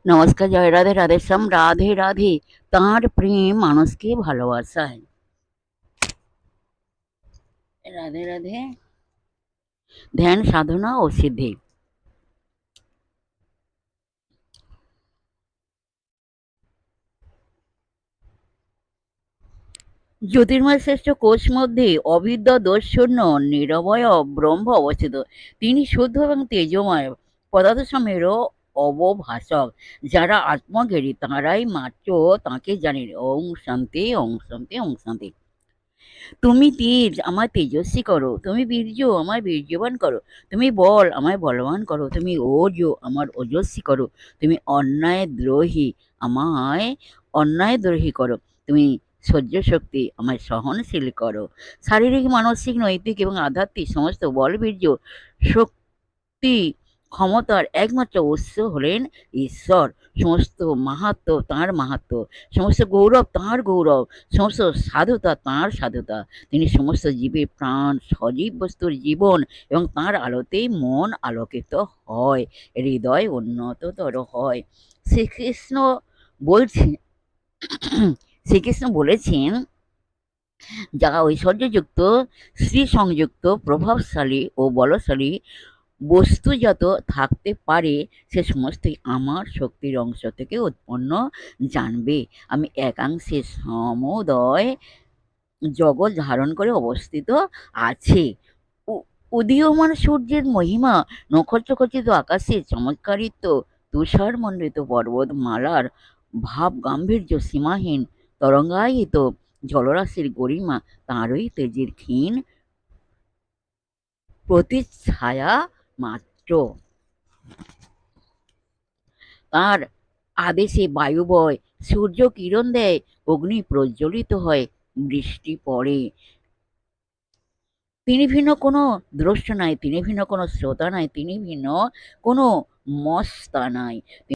নমস্কার, জয় রাধে, রাধেশ্যাম, রাধে রাধে। তাঁর প্রেম মানুষকে ভালোবাসায়। রাধে রাধে। ধ্যান, সাধনা ও সিদ্ধি। জ্যোতির্ময় শ্রেষ্ঠ কোষ মধ্যে অবিদ্যা দোষশূন্য নিরবয় ব্রহ্ম অবস্থিত। তিনি শুদ্ধ এবং তেজময় পদার্থসমূহেরও অবভাষক। যারা আত্মজ্ঞানী তারাই মাত্র তাঁকে জানেন। ওং শান্তি, ওং শান্তি, ওং শান্তি। তুমি তেজ, আমায় তেজস্বী করো। তুমি বীর্য, আমায় বীর্যবান করো। তুমি বল, আমায় বলবান করো। তুমি ওজ, আমার ওজস্বী করো। তুমি অন্যায়দ্রোহী, আমায় অন্যায়দ্রোহী করো। তুমি সহ্য শক্তি, আমায় সহনশীল করো। শারীরিক, মানসিক, নৈতিক এবং আধ্যাত্মিক সমস্ত বল, বীর্য, শক্তি, ক্ষমতার একমাত্র উৎস হলেন ঈশ্বর। সমস্ত মাহাত্ম্য তাঁর মাহাত্ম্য, সমস্ত গৌরব তাঁর গৌরব, সমস্ত সাধুতা তাঁর সাধুতা। তিনি সমস্ত জীবের প্রাণ, সজীব বস্তুর জীবন, এবং তাঁর আলোতেই মন আলোকিত হয়, হৃদয় উন্নততর হয়। শ্রীকৃষ্ণ বলছেন শ্রীকৃষ্ণ বলেছেন, যারা ঐশ্বর্যযুক্ত, শ্রীসংযুক্ত, প্রভাবশালী ও বলশালী বস্তুজাত থাকতে পারে, সে সমস্তই আমার শক্তির অংশ থেকে উৎপন্ন জানবে। আমি একাংশে সমুদয় জগৎ ধারণ করে অবস্থিত আছে। উদীয়মান সূর্যের মহিমা, নক্ষত্রখচিত আকাশের চমৎকারিত্ব, তুষারমণ্ডিত পর্বতমালার ভাব গাম্ভীর্য, সীমাহীন তরঙ্গায়িত জলরাশির গরিমা, তাঁরই তেজের ক্ষীণ প্রতিচ্ছায়া মাত্র। তাঁর আদেশে বায়ু বয়, সূর্য কিরণ দেয়, অগ্নি প্রজ্বলিত হয়, বৃষ্টি পড়ে। তিনি ভিন্ন কোনো দ্রষ্টা নাই, তিনি ভিন্ন কোনো শ্রোতা নাই, তিনি ভিন্ন কোনো মস্তা নাই।